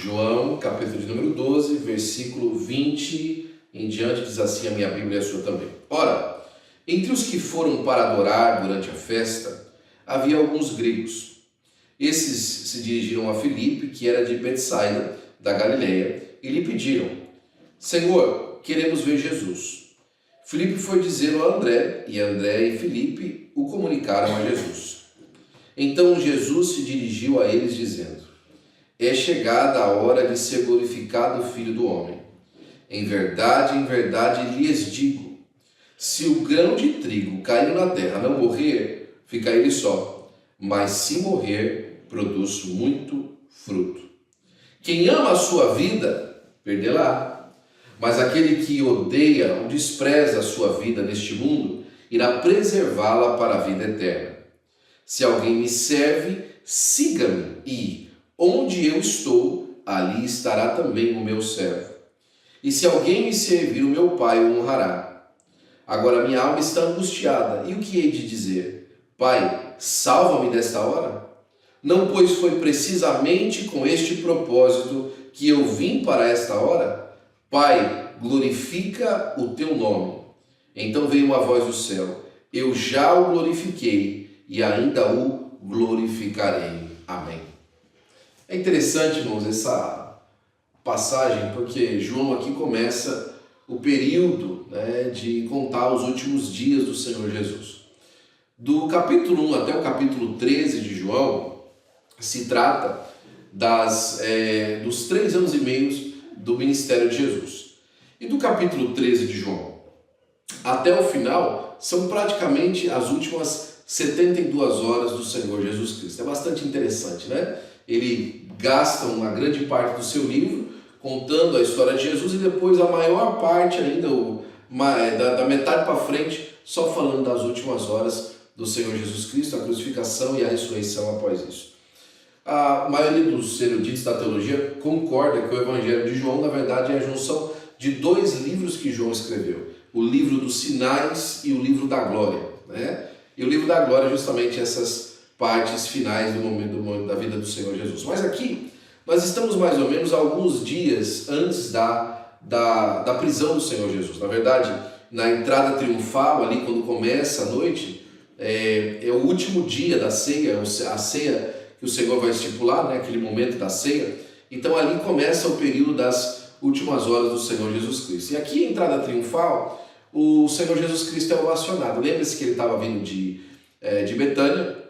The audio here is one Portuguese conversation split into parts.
João, capítulo de número 12, versículo 20 em diante, diz assim a minha Bíblia e a sua também. Ora, entre os que foram para adorar durante a festa, havia alguns gregos. Esses se dirigiram a Filipe, que era de Betsaida, da Galileia, e lhe pediram: Senhor, queremos ver Jesus. Filipe foi dizê-lo a André, e André e Filipe o comunicaram a Jesus. Então Jesus se dirigiu a eles dizendo: É chegada a hora de ser glorificado o Filho do Homem. Em verdade, lhes digo, se o grão de trigo cair na terra não morrer, fica ele só, mas se morrer, produz muito fruto. Quem ama a sua vida, perdê-la. Mas aquele que odeia ou despreza a sua vida neste mundo, irá preservá-la para a vida eterna. Se alguém me serve, siga-me, e onde eu estou, ali estará também o meu servo. E se alguém me servir, o meu Pai o honrará. Agora minha alma está angustiada, e o que hei de dizer? Pai, salva-me desta hora? Não, pois foi precisamente com este propósito que eu vim para esta hora? Pai, glorifica o teu nome. Então veio uma voz do céu: Eu já o glorifiquei e ainda o glorificarei. Amém. É interessante, irmãos, essa passagem, porque João aqui começa o período, de contar os últimos dias do Senhor Jesus. Do capítulo 1 até o capítulo 13 de João, se trata dos 3 anos e meio do ministério de Jesus. E do capítulo 13 de João até o final, são praticamente as últimas 72 horas do Senhor Jesus Cristo. É bastante interessante, né? Ele gasta uma grande parte do seu livro contando a história de Jesus e depois a maior parte ainda, da metade para frente, só falando das últimas horas do Senhor Jesus Cristo, a crucificação e a ressurreição após isso. A maioria dos eruditos da teologia concorda que o Evangelho de João, na verdade, é a junção de 2 livros que João escreveu. O livro dos sinais e o livro da glória. E o livro da glória é justamente essas partes finais do momento da vida do Senhor Jesus. Mas aqui, nós estamos mais ou menos alguns dias antes da prisão do Senhor Jesus. Na verdade, na entrada triunfal, ali quando começa a noite, é o último dia da ceia, a ceia que o Senhor vai estipular, aquele momento da ceia. Então ali começa o período das últimas horas do Senhor Jesus Cristo. E aqui, a entrada triunfal, o Senhor Jesus Cristo é ovacionado. Lembra-se que ele estava vindo de Betânia,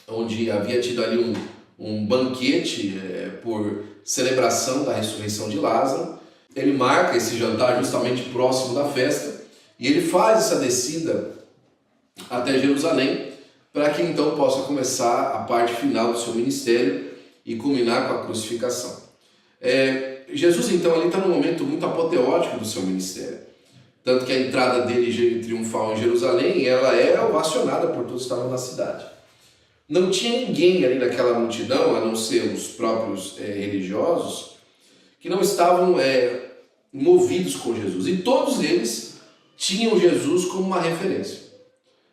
onde havia tido ali um banquete por celebração da ressurreição de Lázaro. Ele marca esse jantar justamente próximo da festa e ele faz essa descida até Jerusalém, para que então possa começar a parte final do seu ministério e culminar com a crucificação. Jesus então ali está num momento muito apoteótico do seu ministério, tanto que a entrada dele triunfal em Jerusalém, ela é ovacionada por todos que estavam na cidade. Não tinha ninguém ali naquela multidão, a não ser os próprios religiosos, que não estavam movidos com Jesus, e todos eles tinham Jesus como uma referência.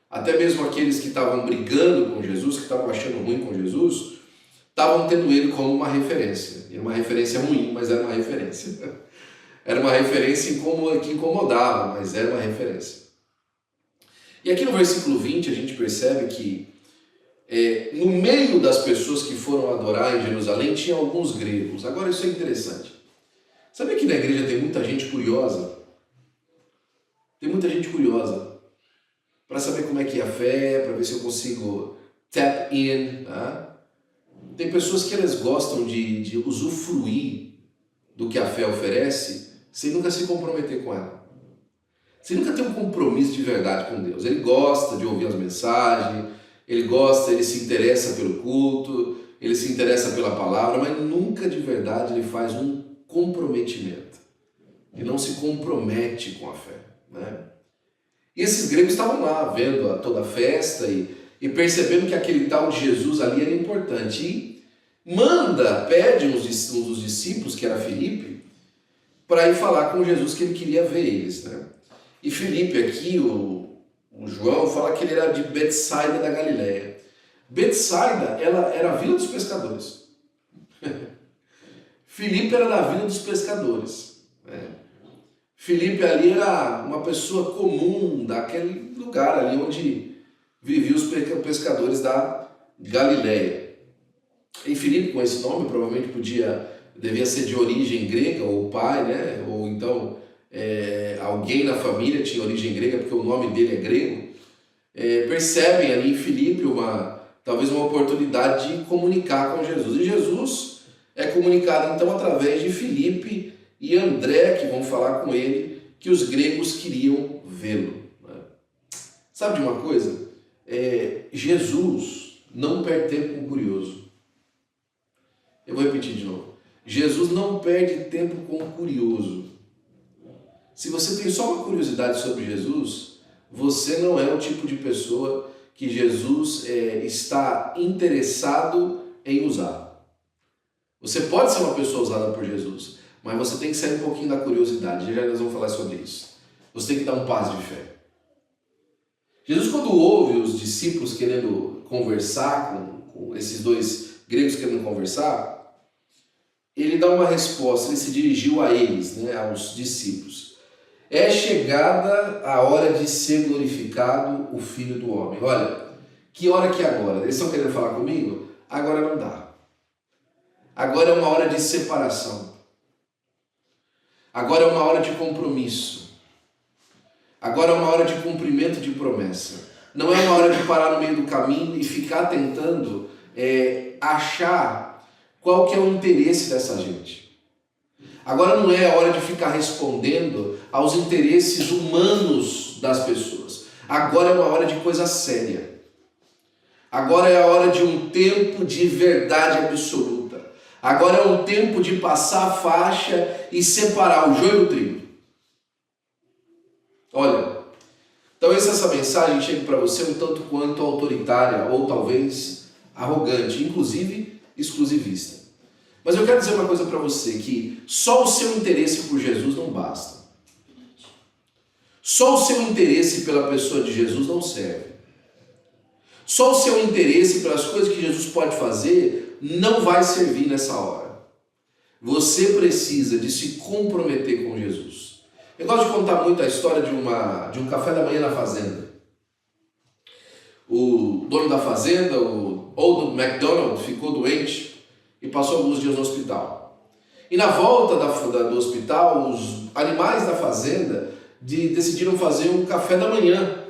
Até mesmo aqueles que estavam brigando com Jesus, que estavam achando ruim com Jesus, estavam tendo ele como uma referência. Era uma referência ruim, mas era uma referência. Era uma referência que incomodava, mas era uma referência. E aqui no versículo 20 a gente percebe que no meio das pessoas que foram adorar em Jerusalém tinha alguns gregos. Agora isso é interessante. Sabe que na igreja tem muita gente curiosa? Tem muita gente curiosa para saber como é que é a fé, para ver se eu consigo tap in. Tem pessoas que elas gostam de usufruir do que a fé oferece sem nunca se comprometer com ela. Sem nunca ter um compromisso de verdade com Deus. Ele gosta de ouvir as mensagens, ele se interessa pelo culto, ele se interessa pela palavra, mas nunca de verdade ele faz um comprometimento. Ele não se compromete com a fé. E esses gregos estavam lá vendo toda a festa e percebendo que aquele tal de Jesus ali era importante. E pede um dos discípulos, que era Filipe, para ir falar com Jesus, que ele queria ver eles. E Filipe aqui, o João, fala que ele era de Betsaida da Galileia. Betsaida, ela era a vila dos pescadores. Filipe era da vila dos pescadores, né? Filipe ali era uma pessoa comum daquele lugar ali onde viviam os pescadores da Galileia. E Filipe, com esse nome, provavelmente devia ser de origem grega, ou o pai, né? Ou então alguém na família tinha origem grega, porque o nome dele é grego. Percebem ali em Filipe talvez uma oportunidade de comunicar com Jesus. E Jesus é comunicado então através de Filipe e André, que vão falar com ele que os gregos queriam vê-lo, né? Sabe de uma coisa? Jesus não perde tempo com o curioso. Eu vou repetir de novo. Jesus não perde tempo com o curioso. Se você tem só uma curiosidade sobre Jesus, você não é o tipo de pessoa que Jesus está interessado em usar. Você pode ser uma pessoa usada por Jesus, mas você tem que sair um pouquinho da curiosidade. Já nós vamos falar sobre isso. Você tem que dar um passo de fé. Jesus, quando ouve os discípulos querendo conversar com esses dois gregos querendo conversar, ele dá uma resposta. Ele se dirigiu a eles, né, aos discípulos. É chegada a hora de ser glorificado o Filho do Homem. Olha, que hora que é agora? Eles estão querendo falar comigo? Agora não dá. Agora é uma hora de separação. Agora é uma hora de compromisso. Agora é uma hora de cumprimento de promessa. Não é uma hora de parar no meio do caminho e ficar tentando achar qual que é o interesse dessa gente. Agora não é a hora de ficar respondendo aos interesses humanos das pessoas. Agora é uma hora de coisa séria. Agora é a hora de um tempo de verdade absoluta. Agora é um tempo de passar a faixa e separar o joio do trigo. Olha, talvez essa mensagem chegue para você um tanto quanto autoritária ou talvez arrogante, inclusive exclusivista. Mas eu quero dizer uma coisa para você, que só o seu interesse por Jesus não basta. Só o seu interesse pela pessoa de Jesus não serve. Só o seu interesse pelas coisas que Jesus pode fazer não vai servir nessa hora. Você precisa de se comprometer com Jesus. Eu gosto de contar muito a história de um café da manhã na fazenda. O dono da fazenda, o Old MacDonald, ficou doente e passou alguns dias no hospital. E na volta do hospital, os animais da fazenda decidiram fazer um café da manhã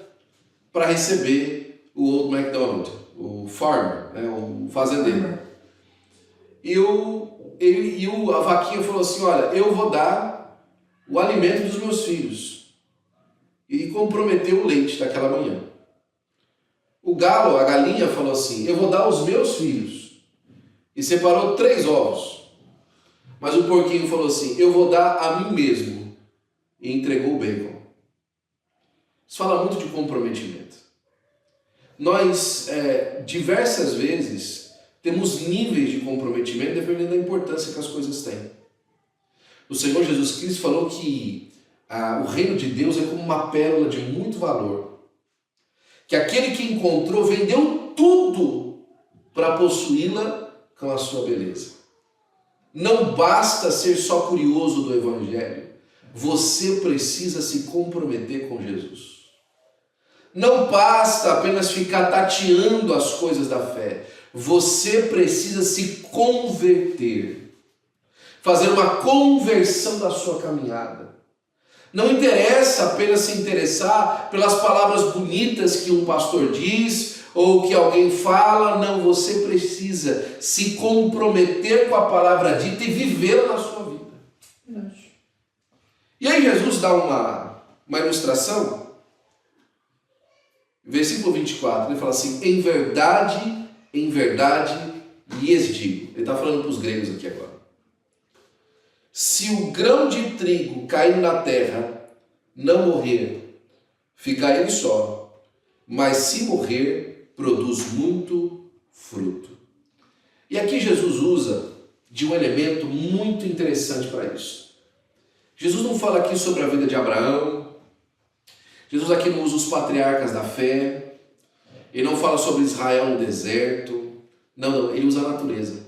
para receber o Old MacDonald, o farmer, né, o fazendeiro. E a vaquinha falou assim, olha, eu vou dar o alimento dos meus filhos. E comprometeu o leite daquela manhã. O galo, a galinha, falou assim, eu vou dar aos meus filhos. E separou 3 ovos. Mas o porquinho falou assim, eu vou dar a mim mesmo. E entregou o bacon. Isso fala muito de comprometimento. Nós, diversas vezes, temos níveis de comprometimento dependendo da importância que as coisas têm. O Senhor Jesus Cristo falou que o reino de Deus é como uma pérola de muito valor. Que aquele que encontrou vendeu tudo para possuí-la com a sua beleza. Não basta ser só curioso do Evangelho. Você precisa se comprometer com Jesus. Não basta apenas ficar tateando as coisas da fé. Você precisa se converter. Fazer uma conversão da sua caminhada. Não interessa apenas se interessar pelas palavras bonitas que um pastor diz ou que alguém fala. Não, você precisa se comprometer com a palavra dita e vivê-la na sua vida. E aí Jesus dá uma ilustração. Versículo 24, ele fala assim, em verdade lhes digo. Ele está falando para os gregos aqui agora. Se o grão de trigo cair na terra, não morrer, fica ele só. Mas se morrer, produz muito fruto. E aqui Jesus usa de um elemento muito interessante para isso. Jesus não fala aqui sobre a vida de Abraão. Jesus aqui não usa os patriarcas da fé. Ele não fala sobre Israel no deserto. Não, ele usa a natureza.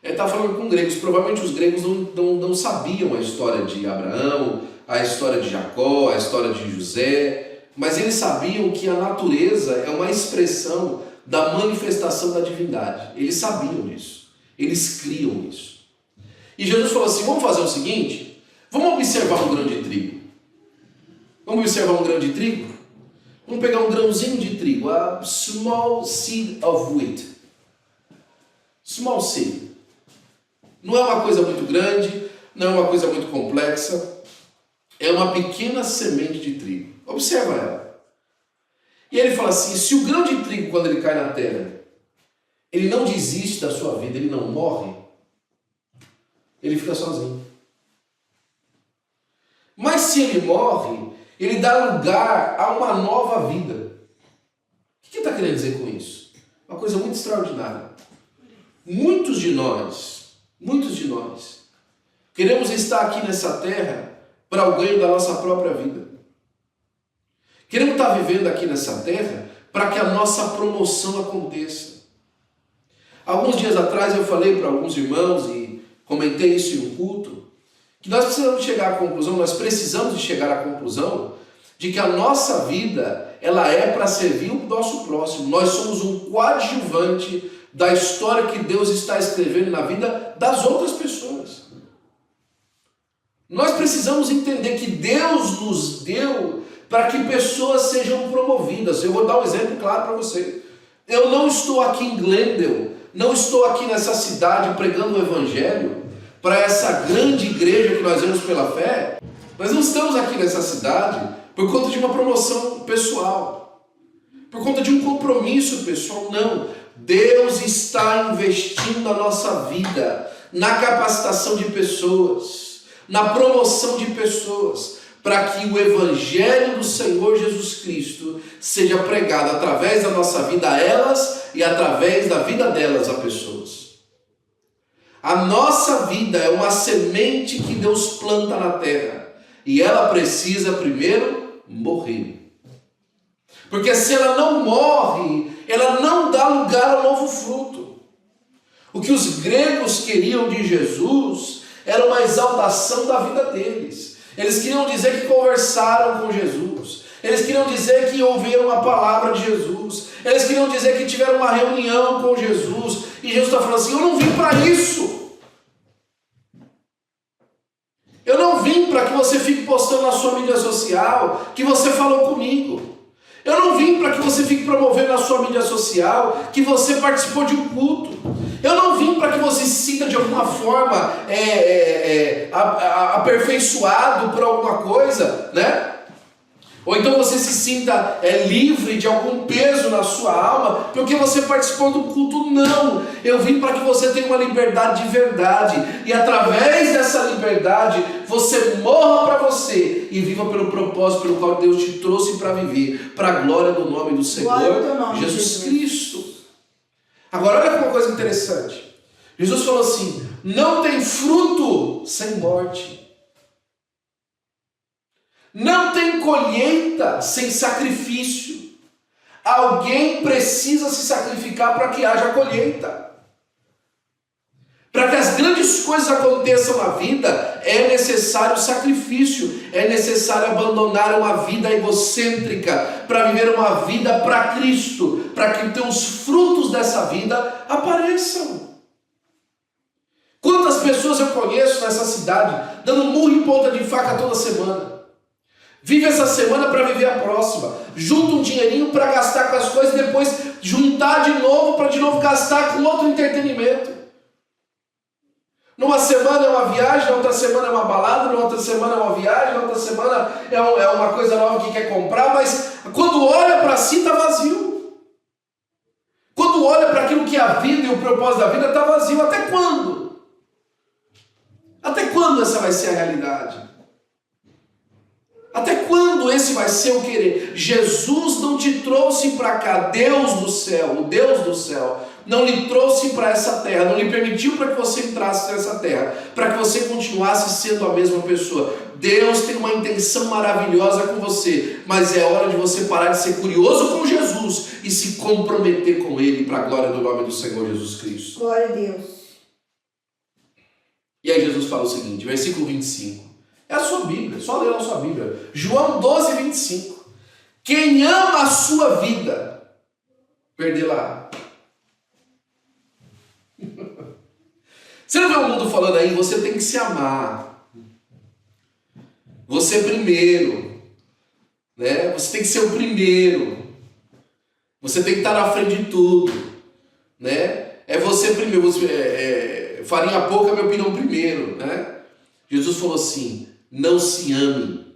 Ele está falando com gregos. Provavelmente os gregos não sabiam a história de Abraão, a história de Jacó, a história de José, mas eles sabiam que a natureza é uma expressão da manifestação da divindade. Eles sabiam disso. Eles criam nisso. E Jesus falou assim, vamos fazer o seguinte, vamos observar um grão de trigo. Vamos observar um grão de trigo? Vamos pegar um grãozinho de trigo, a small seed of wheat. Small seed. Não é uma coisa muito grande, não é uma coisa muito complexa. É uma pequena semente de trigo. Observa ela. E ele fala assim, se o grão de trigo, quando ele cai na terra, ele não desiste da sua vida, ele não morre, ele fica sozinho. Mas se ele morre, ele dá lugar a uma nova vida. O que ele está querendo dizer com isso? Uma coisa muito extraordinária. Muitos de nós, queremos estar aqui nessa terra para o ganho da nossa própria vida. Queremos estar vivendo aqui nessa terra para que a nossa promoção aconteça. Alguns dias atrás eu falei para alguns irmãos e comentei isso em um culto, que nós precisamos chegar à conclusão, nós precisamos de chegar à conclusão de que a nossa vida, ela é para servir o nosso próximo. Nós somos um coadjuvante da história que Deus está escrevendo na vida das outras pessoas. Nós precisamos entender que Deus nos deu para que pessoas sejam promovidas. Eu vou dar um exemplo claro para você. Eu não estou aqui em Glendale, não estou aqui nessa cidade pregando o Evangelho para essa grande igreja que nós vemos pela fé. Nós não estamos aqui nessa cidade por conta de uma promoção pessoal, por conta de um compromisso pessoal, não. Deus está investindo na nossa vida, na capacitação de pessoas, na promoção de pessoas, para que o Evangelho do Senhor Jesus Cristo seja pregado através da nossa vida a elas e através da vida delas a pessoas. A nossa vida é uma semente que Deus planta na terra e ela precisa primeiro morrer. Porque se ela não morre, ela não dá lugar ao novo fruto. O que os gregos queriam de Jesus era uma exaltação da vida deles. Eles queriam dizer que conversaram com Jesus. Eles queriam dizer que ouviram a palavra de Jesus. Eles queriam dizer que tiveram uma reunião com Jesus. E Jesus está falando assim, eu não vim para isso. Eu não vim para que você fique postando na sua mídia social que você falou comigo. Eu não vim para que você fique promovendo na sua mídia social que você participou de um culto. Eu não vim para que você se sinta de alguma forma aperfeiçoado por alguma coisa, né? Ou então você se sinta livre de algum peso na sua alma porque você participou do culto. Não, eu vim para que você tenha uma liberdade de verdade e através dessa liberdade você morra para você e viva pelo propósito pelo qual Deus te trouxe para viver, para a glória do nome do Senhor Jesus Cristo. Agora olha uma coisa interessante, Jesus falou assim, não tem fruto sem morte. Não tem colheita sem sacrifício. Alguém precisa se sacrificar para que haja colheita. Para que as grandes coisas aconteçam na vida, é necessário sacrifício. É necessário abandonar uma vida egocêntrica para viver uma vida para Cristo, para que então os frutos dessa vida apareçam. Quantas pessoas eu conheço nessa cidade dando murro em ponta de faca toda semana? Vive essa semana para viver a próxima. Junta um dinheirinho para gastar com as coisas e depois juntar de novo para de novo gastar com outro entretenimento. Numa semana é uma viagem, na outra semana é uma balada, na outra semana é uma viagem, na outra semana é uma coisa nova que quer comprar, mas quando olha para si está vazio. Quando olha para aquilo que é a vida e o propósito da vida está vazio. Até quando? Até quando essa vai ser a realidade? Até quando esse vai ser o querer? Jesus não te trouxe para cá, Deus do céu, o Deus do céu, não lhe trouxe para essa terra, não lhe permitiu para que você entrasse nessa terra, para que você continuasse sendo a mesma pessoa. Deus tem uma intenção maravilhosa com você, mas é hora de você parar de ser curioso com Jesus e se comprometer com Ele para a glória do nome do Senhor Jesus Cristo. Glória a Deus. E aí Jesus fala o seguinte, versículo 25. É a sua Bíblia, só ler a sua Bíblia. João 12, 25. Quem ama a sua vida, perderá. Você não vê o mundo falando aí, você tem que se amar. Você primeiro. Né? Você tem que ser o primeiro. Você tem que estar na frente de tudo. Né? É você primeiro. Farinha pouca, meu pirão primeiro. Né? Jesus falou assim, não se ame.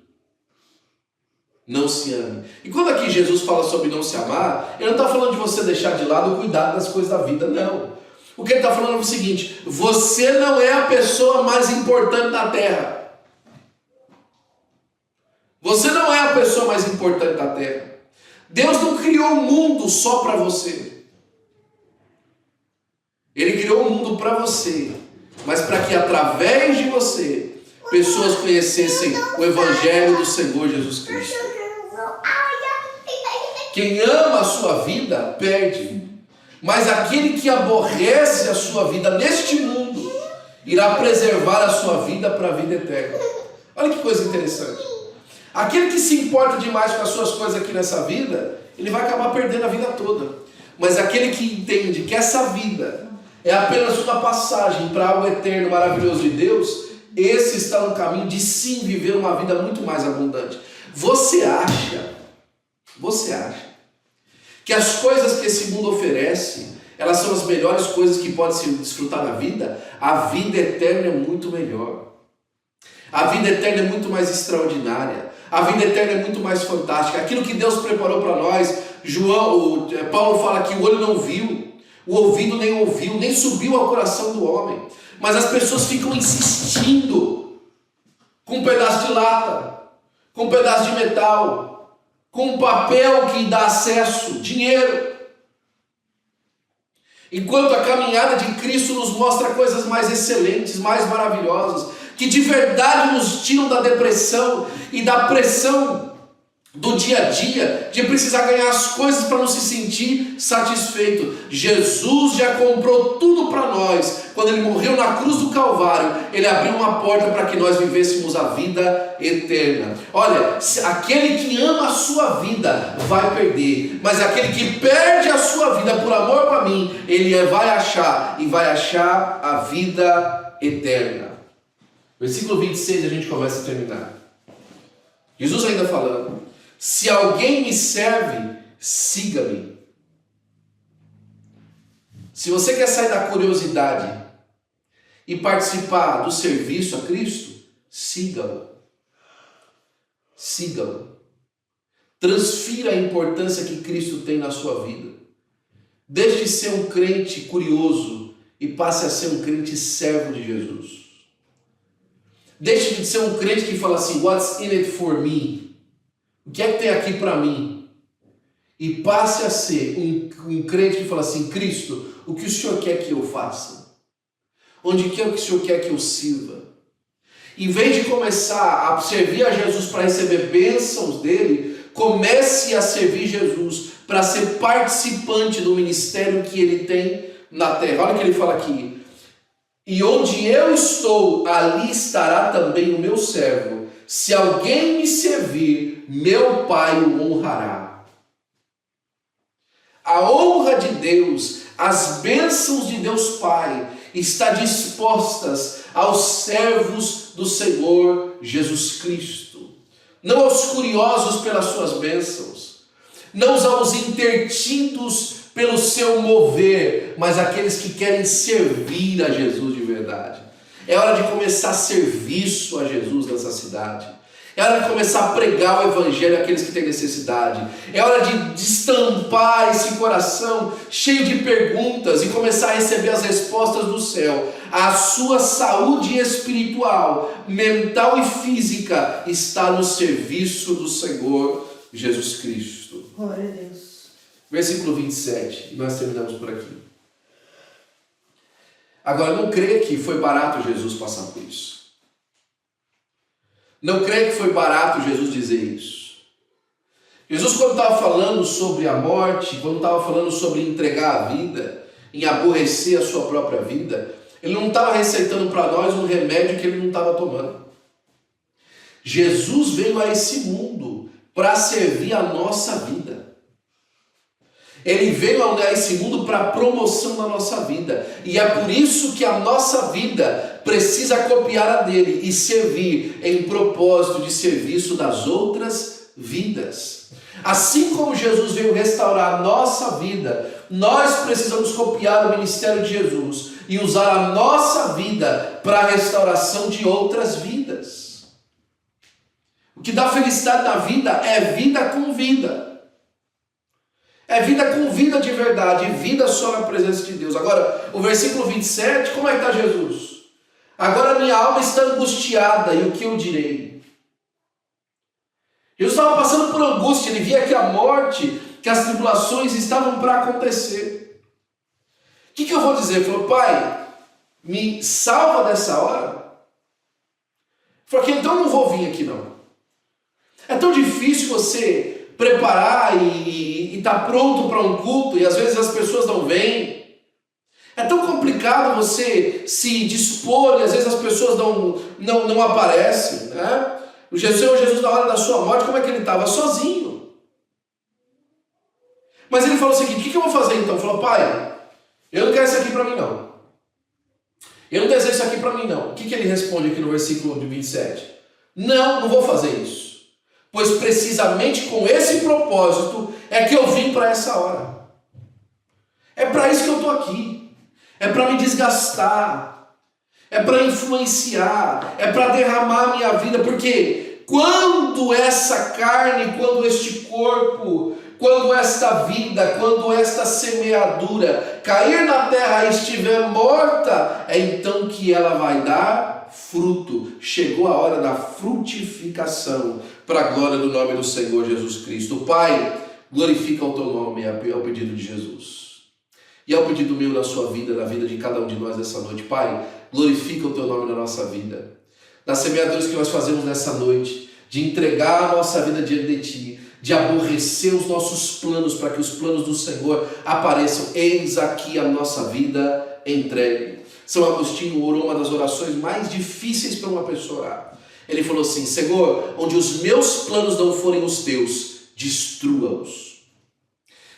Não se ame. E quando aqui Jesus fala sobre não se amar, ele não está falando de você deixar de lado o cuidado das coisas da vida, não. O que ele está falando é o seguinte, você não é a pessoa mais importante da terra. Você não é a pessoa mais importante da terra. Deus não criou o mundo só para você. Ele criou o mundo para você, mas para que através de você, pessoas conhecessem o Evangelho do Senhor Jesus Cristo. Quem ama a sua vida, perde. Mas aquele que aborrece a sua vida neste mundo, irá preservar a sua vida para a vida eterna. Olha que coisa interessante. Aquele que se importa demais com as suas coisas aqui nessa vida, ele vai acabar perdendo a vida toda. Mas aquele que entende que essa vida é apenas uma passagem para algo eterno, maravilhoso de Deus, esse está no caminho de sim viver uma vida muito mais abundante. Você acha que as coisas que esse mundo oferece, elas são as melhores coisas que pode se desfrutar na vida? A vida eterna é muito melhor. A vida eterna é muito mais extraordinária. A vida eterna é muito mais fantástica. Aquilo que Deus preparou para nós, Paulo fala que o olho não viu, o ouvido nem ouviu, nem subiu ao coração do homem. Mas as pessoas ficam insistindo com um pedaço de lata, com um pedaço de metal, com um papel que dá acesso, dinheiro. Enquanto a caminhada de Cristo nos mostra coisas mais excelentes, mais maravilhosas, que de verdade nos tiram da depressão e da pressão do dia a dia, de precisar ganhar as coisas para não se sentir satisfeito. Jesus já comprou tudo para nós. Quando ele morreu na cruz do Calvário, ele abriu uma porta para que nós vivêssemos a vida eterna. Olha, aquele que ama a sua vida vai perder, mas aquele que perde a sua vida por amor para mim, ele vai achar, e vai achar a vida eterna. Versículo 26 a gente começa a terminar. Jesus ainda falando, se alguém me serve, siga-me. Se você quer sair da curiosidade e participar do serviço a Cristo, siga-o. Siga-o. Transfira a importância que Cristo tem na sua vida. Deixe de ser um crente curioso e passe a ser um crente servo de Jesus. Deixe de ser um crente que fala assim, what's in it for me? O que é que tem aqui para mim? E passe a ser um crente que fala assim, Cristo, o que o Senhor quer que eu faça? Onde quer que o Senhor quer que eu sirva? Em vez de começar a servir a Jesus para receber bênçãos dele, comece a servir Jesus para ser participante do ministério que ele tem na terra. Olha o que ele fala aqui. E onde eu estou, ali estará também o meu servo. Se alguém me servir, meu Pai o honrará. A honra de Deus, as bênçãos de Deus Pai, está dispostas aos servos do Senhor Jesus Cristo. Não aos curiosos pelas suas bênçãos, não aos intertidos pelo seu mover, mas aqueles que querem servir a Jesus de verdade. É hora de começar serviço a Jesus nessa cidade. É hora de começar a pregar o Evangelho àqueles que têm necessidade. É hora de destampar esse coração cheio de perguntas e começar a receber as respostas do céu. A sua saúde espiritual, mental e física está no serviço do Senhor Jesus Cristo. Glória a Deus. Versículo 27, e nós terminamos por aqui. Agora, não creia que foi barato Jesus passar por isso. Não creia que foi barato Jesus dizer isso. Jesus, quando estava falando sobre a morte, quando estava falando sobre entregar a vida, em aborrecer a sua própria vida, Ele não estava receitando para nós um remédio que ele não estava tomando. Jesus veio a esse mundo para servir a nossa vida. Ele veio a esse mundo para a promoção da nossa vida. E é por isso que a nossa vida precisa copiar a dele e servir em propósito de serviço das outras vidas. Assim como Jesus veio restaurar a nossa vida, nós precisamos copiar o ministério de Jesus e usar a nossa vida para a restauração de outras vidas. O que dá felicidade na vida é vida com vida. É vida com vida de verdade, vida só na presença de Deus. Agora, o versículo 27, como é que está Jesus? Agora minha alma está angustiada, e o que eu direi? Jesus estava passando por angústia, ele via que a morte, que as tribulações estavam para acontecer. O que eu vou dizer? Ele falou, Pai, me salva dessa hora? Ele falou, então eu não vou vir aqui não. É tão difícil você preparar e estar pronto para um culto, e às vezes as pessoas não vêm. É tão complicado você se dispor, e às vezes as pessoas não aparecem, né? O Senhor Jesus, na hora da sua morte, como é que ele estava? Sozinho. Mas ele falou o seguinte, o que eu vou fazer então? Ele falou, Pai, eu não quero isso aqui para mim não. Eu não desejo isso aqui para mim não. O que ele responde aqui no versículo de 27? Não vou fazer isso. Pois precisamente com esse propósito é que eu vim para essa hora. É para isso que eu estou aqui. É para me desgastar. É para influenciar. É para derramar a minha vida. Porque quando essa carne, quando este corpo, quando esta vida, quando esta semeadura cair na terra e estiver morta, é então que ela vai dar fruto. Chegou a hora da frutificação para a glória do nome do Senhor Jesus Cristo. Pai, glorifica o teu nome, é o pedido de Jesus. E é o pedido meu na sua vida, na vida de cada um de nós nessa noite. Pai, glorifica o teu nome na nossa vida. Das semeaduras que nós fazemos nessa noite, de entregar a nossa vida diante de Ti, de aborrecer os nossos planos para que os planos do Senhor apareçam. Eis aqui a nossa vida entregue. São Agostinho orou uma das orações mais difíceis para uma pessoa orar. Ele falou assim, Senhor, onde os meus planos não forem os teus, destrua-os.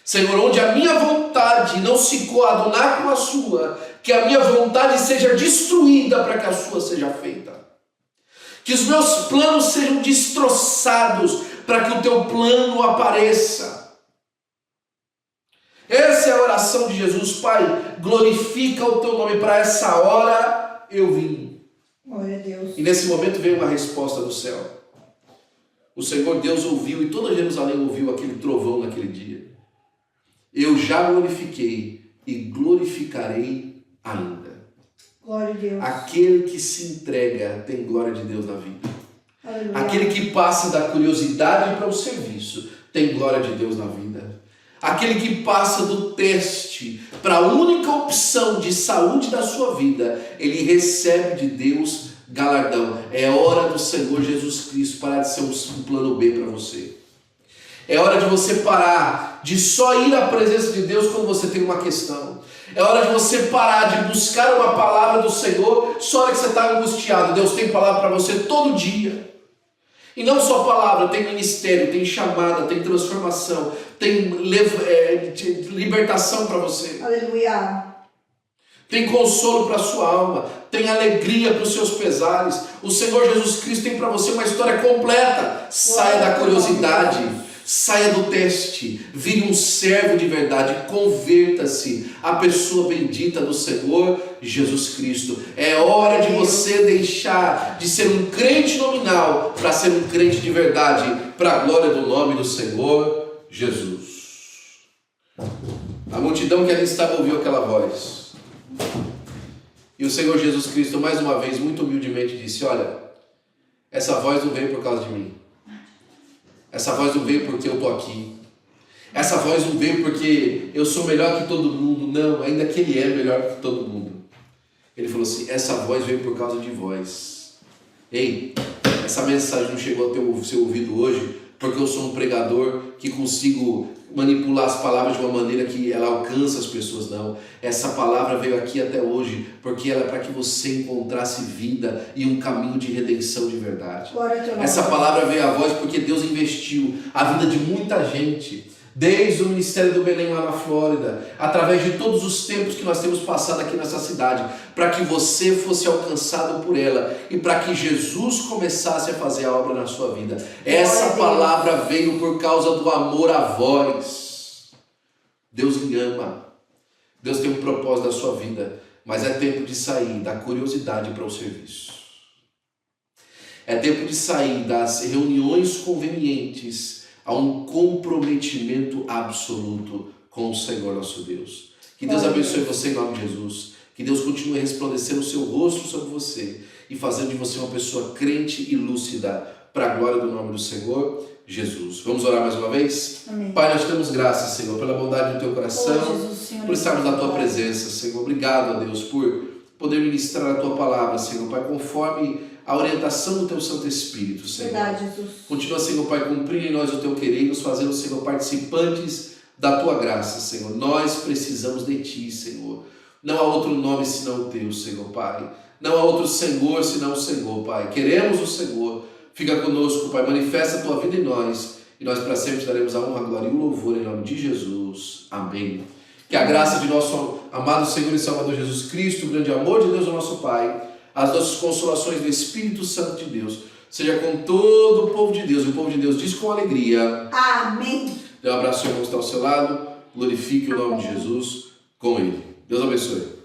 Senhor, onde a minha vontade não se coadunar com a sua, que a minha vontade seja destruída para que a sua seja feita. Que os meus planos sejam destroçados para que o teu plano apareça. Essa é a oração de Jesus. Pai, glorifica o teu nome, para essa hora eu vim. Glória a Deus. E nesse momento veio uma resposta do céu. O Senhor Deus ouviu, e toda Jerusalém ouviu aquele trovão naquele dia. Eu já glorifiquei e glorificarei ainda. Glória a Deus. Aquele que se entrega tem glória de Deus na vida. Aleluia. Aquele que passa da curiosidade para o serviço tem glória de Deus na vida. Aquele que passa do teste para a única opção de saúde da sua vida, ele recebe de Deus galardão. É hora do Senhor Jesus Cristo parar de ser um plano B para você. É hora de você parar de só ir à presença de Deus quando você tem uma questão. É hora de você parar de buscar uma palavra do Senhor só na hora que você está angustiado. Deus tem palavra para você todo dia. E não só palavra, tem ministério, tem chamada, tem transformação, tem libertação para você. Aleluia. Tem consolo para a sua alma, tem alegria para os seus pesares. O Senhor Jesus Cristo tem para você uma história completa. Saia da curiosidade, saia do teste, vire um servo de verdade, converta-se à pessoa bendita do Senhor Jesus Cristo. É hora de você deixar de ser um crente nominal para ser um crente de verdade, para a glória do nome do Senhor Jesus. A multidão que ali estava ouviu aquela voz. E o Senhor Jesus Cristo, mais uma vez, muito humildemente disse, olha, essa voz não veio por causa de mim. Essa voz não veio porque eu estou aqui. Essa voz não veio porque eu sou melhor que todo mundo. Não, ainda que Ele é melhor que todo mundo. Ele falou assim, essa voz veio por causa de vós. Ei, essa mensagem não chegou ao seu ouvido hoje porque eu sou um pregador que consigo manipular as palavras de uma maneira que ela alcança as pessoas, não. Essa palavra veio aqui até hoje porque ela é para que você encontrasse vida e um caminho de redenção de verdade. Glória a teu nome. Essa palavra veio à voz porque Deus investiu a vida de muita gente, desde o Ministério do Belém lá na Flórida, através de todos os tempos que nós temos passado aqui nessa cidade, para que você fosse alcançado por ela e para que Jesus começasse a fazer a obra na sua vida. Essa palavra veio por causa do amor a vós. Deus lhe ama. Deus tem um propósito na sua vida, mas é tempo de sair da curiosidade para o serviço. É tempo de sair das reuniões convenientes a um comprometimento absoluto com o Senhor nosso Deus. Que Deus abençoe você em nome de Jesus. Que Deus continue a resplandecer o seu rosto sobre você e fazendo de você uma pessoa crente e lúcida para a glória do nome do Senhor Jesus. Vamos orar mais uma vez? Amém. Pai, nós te damos graças, Senhor, pela bondade do teu coração, Jesus, Senhor, por estarmos na tua presença, Senhor. Obrigado, a Deus, por poder ministrar a tua palavra, Senhor, Pai, conforme a orientação do teu Santo Espírito, Senhor. Verdade, Jesus. Continua, Senhor Pai, cumprindo em nós o teu querer e nos fazendo, Senhor, participantes da tua graça, Senhor. Nós precisamos de ti, Senhor. Não há outro nome senão o teu, Senhor, Pai. Não há outro Senhor senão o Senhor, Pai. Queremos o Senhor. Fica conosco, Pai. Manifesta a tua vida em nós e nós para sempre te daremos a honra, a glória e o louvor em nome de Jesus. Amém. Que a graça de nosso amado Senhor e Salvador Jesus Cristo, o grande amor de Deus, o nosso Pai, as nossas consolações do Espírito Santo de Deus, seja com todo o povo de Deus. E o povo de Deus diz com alegria. Amém. Dê um abraço ao irmão que está ao seu lado. Glorifique o nome de Jesus com ele. Deus abençoe.